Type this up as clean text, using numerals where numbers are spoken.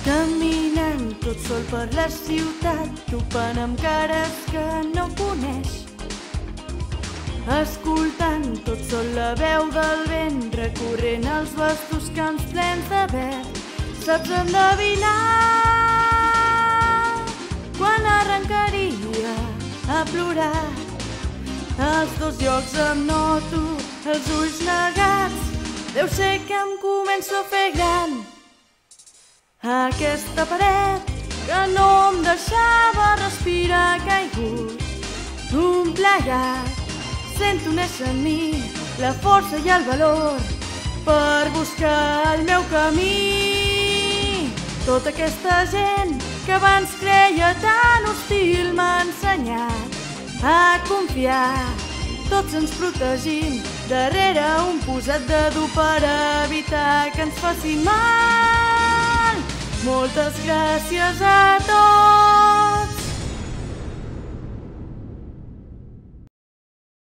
Caminant tot sol per la ciutat, topant amb cares que no coneix. Escoltant tot sol la veu del vent, recorrent els vastos camps plens de verd. Saps endevinar quan arrencaria a plorar? Als dos llocs em noto els ulls negats, deu ser que em començo a fer gran. Aquesta paret que no em deixava respirar ha caigut un plegat. Sento néixer en mi la força i el valor per buscar el meu camí. Tota aquesta gent que abans creia tan hostil m'ha ensenyat a confiar. Tots ens protegim darrere un posat de dur per evitar que ens faci mal. Moltes gràcies a tots.